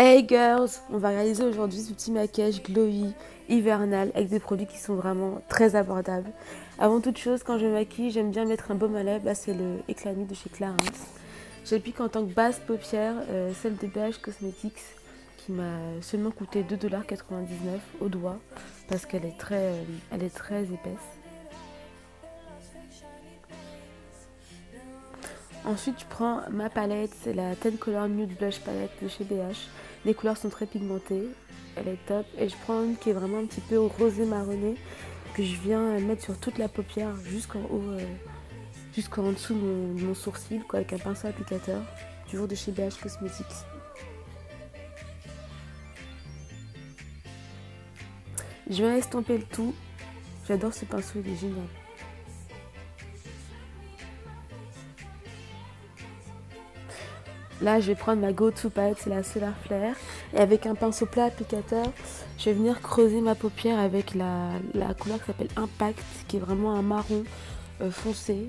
Hey girls, on va réaliser aujourd'hui ce petit maquillage glowy hivernal avec des produits qui sont vraiment très abordables. Avant toute chose, quand je me maquille, j'aime bien mettre un baume à lèvres. Là, c'est le Éclat Nude de chez Clarins. J'applique en tant que base paupière celle de BH Cosmetics qui m'a seulement coûté 2,99 $ au doigt parce qu'elle est elle est très épaisse. Ensuite, je prends ma palette, c'est la Ten Color Nude Blush Palette de chez BH. Les couleurs sont très pigmentées, elle est top. Et je prends une qui est vraiment un petit peu rosé marronné, que je viens mettre sur toute la paupière, jusqu'en haut, jusqu'en dessous de mon sourcil, quoi, avec un pinceau applicateur, toujours de chez BH Cosmetics. Je viens estomper le tout. J'adore ce pinceau, il est génial. Là, je vais prendre ma go-to palette, c'est la Solar Flare. Et avec un pinceau plat applicateur, je vais venir creuser ma paupière avec la couleur qui s'appelle Impact, qui est vraiment un marron foncé,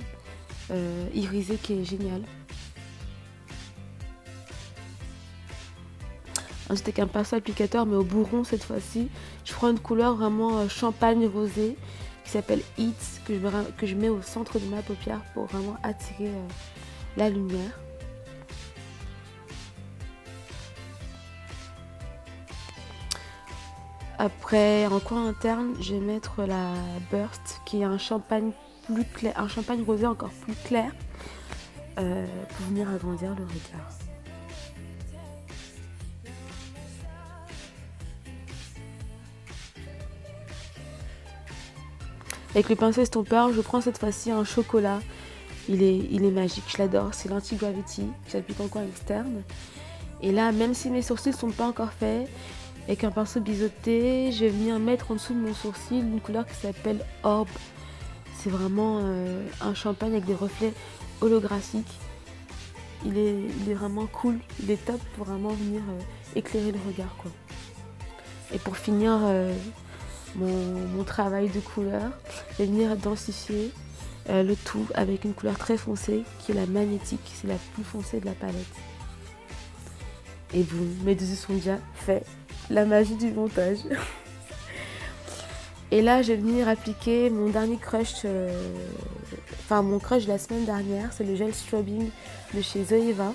irisé, qui est génial. Ensuite, avec un pinceau applicateur, mais au bourron cette fois-ci, je prends une couleur vraiment champagne rosé, qui s'appelle Heat, que je mets au centre de ma paupière pour vraiment attirer la lumière. Après, en coin interne, je vais mettre la Burst, qui est un champagne plus clair, un champagne rosé encore plus clair, pour venir agrandir le regard. Avec le pinceau estompeur, je prends cette fois-ci un chocolat. Il est magique, je l'adore. C'est l'Anti-Gravity, j'applique en coin externe. Et là, même si mes sourcils ne sont pas encore faits, avec un pinceau biseauté, je vais venir mettre en dessous de mon sourcil une couleur qui s'appelle Orb. C'est vraiment un champagne avec des reflets holographiques. Il est vraiment cool, il est top pour vraiment venir éclairer le regard, quoi. Et pour finir mon travail de couleur, je vais venir densifier le tout avec une couleur très foncée qui est la magnétique, c'est la plus foncée de la palette. Et boum, mes deux yeux sont déjà faits. La magie du montage. Et là, je vais venir appliquer mon dernier crush, enfin mon crush de la semaine dernière, c'est le gel strobing de chez Zoeva.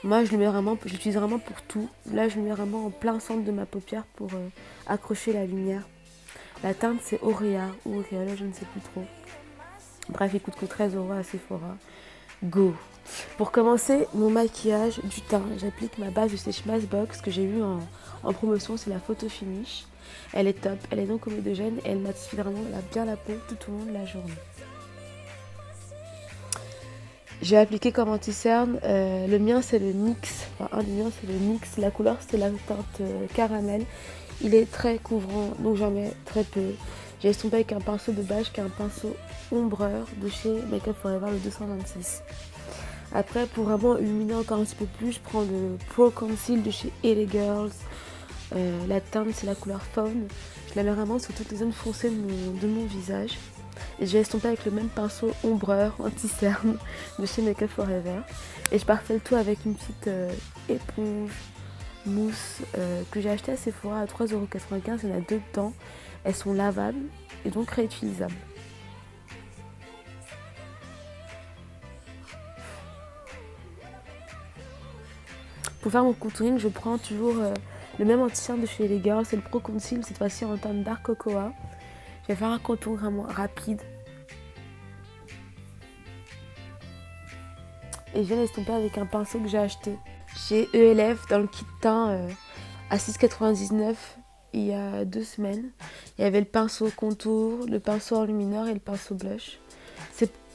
Moi, je l'utilise vraiment pour tout. Là, je le mets vraiment en plein centre de ma paupière pour accrocher la lumière. La teinte, c'est Auréa ou Auréola, je ne sais plus trop. Bref, il coûte que 13 € à Sephora. Go! Pour commencer mon maquillage du teint, j'applique ma base de chez Smashbox que j'ai eu en promotion, c'est la Photo Finish. Elle est top, elle est non comédogène et elle matifie vraiment bien la peau tout au long de la journée. J'ai appliqué comme anti-cerne, le mien c'est le NYX, enfin un des miens c'est le NYX, la couleur c'est la teinte caramel. Il est très couvrant, donc j'en mets très peu. J'ai estompé avec un pinceau de bâche qui est un pinceau ombreur de chez Make Up For Ever, le 226. Après, pour vraiment illuminer encore un petit peu plus, je prends le Pro Conceal de chez LA Girls. La teinte, c'est la couleur faune. Je la mets vraiment sur toutes les zones foncées de mon visage. Et je vais estomper avec le même pinceau ombreur anti-cerne de chez Make Up For Ever. Et je parfais le tout avec une petite éponge mousse que j'ai acheté à Sephora à 3,95 €. Il y en a deux dedans. Elles sont lavables et donc réutilisables. Pour faire mon contouring, je prends toujours le même anti-cerne de chez les Girls, c'est le Pro Conceal, cette fois-ci en teinte Dark Cocoa. Je vais faire un contour vraiment rapide. Et je viens d'estomper avec un pinceau que j'ai acheté chez ELF dans le kit teint à 6,99 € il y a 2 semaines. Il y avait le pinceau contour, le pinceau enlumineur et le pinceau blush.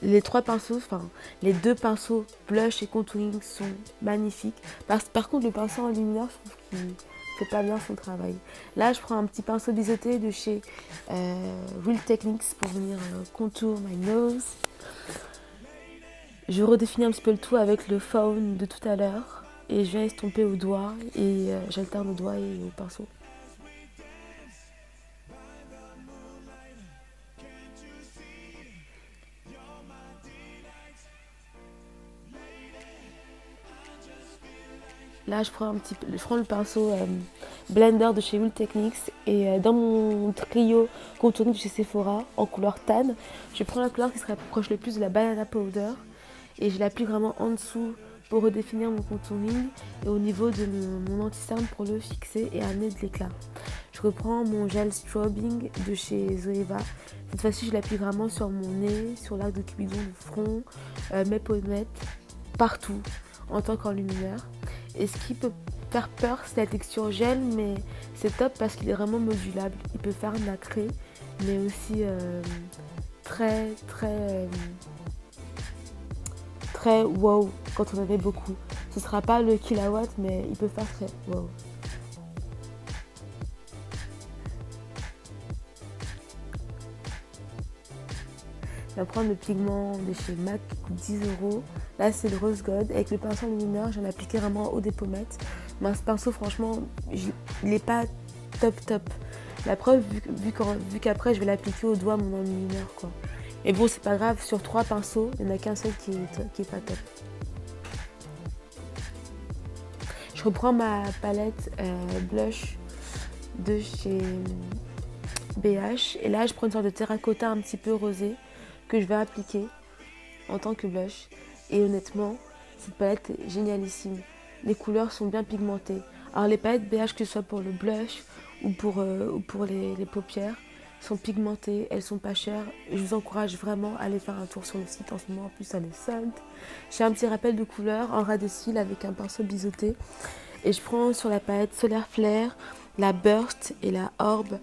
Les trois pinceaux, enfin les deux pinceaux blush et contouring sont magnifiques. Par contre, le pinceau enlumineur, je trouve qu'il fait pas bien son travail. Là, je prends un petit pinceau biseauté de chez Real Techniques pour venir contour my nose. Je redéfinis un petit peu le tout avec le faune de tout à l'heure et je viens estomper au doigt et j'alterne au doigt et au pinceau. Là, je prends le pinceau Blender de chez Wool Techniques et dans mon trio contouring de chez Sephora en couleur tan, je prends la couleur qui se rapproche le plus de la Banana Powder et je l'applique vraiment en dessous pour redéfinir mon contouring et au niveau de mon anti-cerne pour le fixer et amener de l'éclat. Je reprends mon gel strobing de chez Zoeva. Cette fois-ci, je l'applique vraiment sur mon nez, sur l'arc de Cupidon, le front, mes pommettes, partout en tant qu'enlumineur. Et ce qui peut faire peur, c'est la texture gel, mais c'est top parce qu'il est vraiment modulable. Il peut faire nacré, mais aussi très wow quand on en avait beaucoup. Ce sera pas le kilowatt, mais il peut faire très wow. Je vais prendre le pigment de chez MAC, qui coûte 10 €. Là, c'est le Rose Gold. Avec le pinceau enlumineur, j'en ai appliqué vraiment au haut des pommettes. Mais ce pinceau, franchement, il n'est pas top. La preuve, vu qu'après, je vais l'appliquer au doigt, mon enlumineur, quoi. Et bon, c'est pas grave, sur 3 pinceaux, il n'y en a qu'un seul qui est pas top. Je reprends ma palette blush de chez BH. Et là, je prends une sorte de terracotta un petit peu rosé que je vais appliquer en tant que blush. Et honnêtement, cette palette est génialissime. Les couleurs sont bien pigmentées. Alors les palettes BH, que ce soit pour le blush ou pour les paupières, sont pigmentées, elles sont pas chères. Je vous encourage vraiment à aller faire un tour sur le site en ce moment. En plus, elle est solde. J'ai un petit rappel de couleur en ras de cils avec un pinceau biseauté. Et je prends sur la palette Solaire Flare, la Burst et la Orb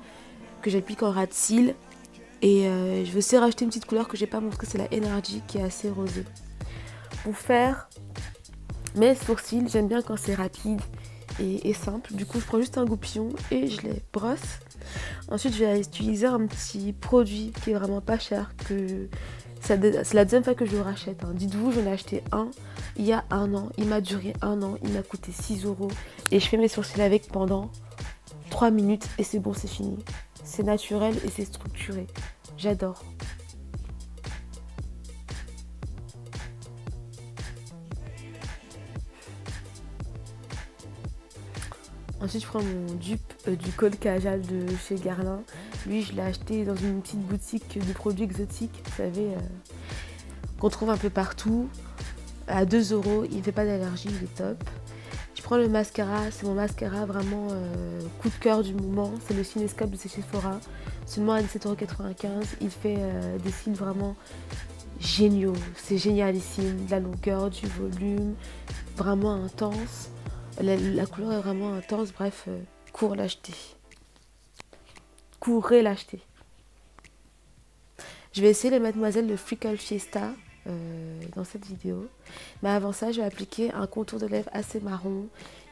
que j'applique en ras de cils. Et je vais aussi rajouter une petite couleur que j'ai pas montrée, c'est la Energy qui est assez rosée. Pour faire mes sourcils, j'aime bien quand c'est rapide et simple. Du coup, je prends juste un goupillon et je les brosse. Ensuite, je vais utiliser un petit produit qui est vraiment pas cher. C'est la deuxième fois que je le rachète. Hein. Dites-vous, j'en ai acheté un il y a 1 an. Il m'a duré 1 an. Il m'a coûté 6 €. Et je fais mes sourcils avec pendant 3 minutes et c'est bon, c'est fini. C'est naturel et c'est structuré. J'adore. Ensuite, je prends mon dupe du Col Kajal de chez Guerlain. Lui, je l'ai acheté dans une petite boutique de produits exotiques, vous savez, qu'on trouve un peu partout, à 2 €. Il ne fait pas d'allergie, il est top. Je prends le mascara, c'est mon mascara vraiment coup de cœur du moment. C'est le Cinescope de chez Sephora, seulement à 17,95 €. Il fait des cils vraiment géniaux, c'est génialissime, de la longueur, du volume, vraiment intense. La couleur est vraiment intense, bref, cours l'acheter. Courez l'acheter. Je vais essayer les Mademoiselle de Freckle Fiesta dans cette vidéo. Mais avant ça, je vais appliquer un contour de lèvres assez marron,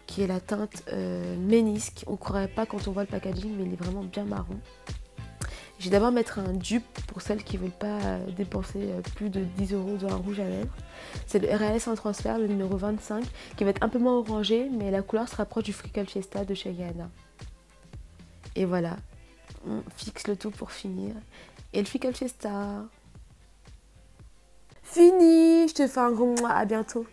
qui est la teinte Ménisque. On ne croirait pas quand on voit le packaging, mais il est vraiment bien marron. Je vais d'abord mettre un dupe pour celles qui ne veulent pas dépenser plus de 10 € dans un rouge à lèvres. C'est le RLS en transfert, le numéro 25, qui va être un peu moins orangé, mais la couleur se rapproche du Freckle Fiesta de chez Gaïana. Et voilà, on fixe le tout pour finir. Et le Freckle Fiesta. Fini, je te fais un gros mois, à bientôt.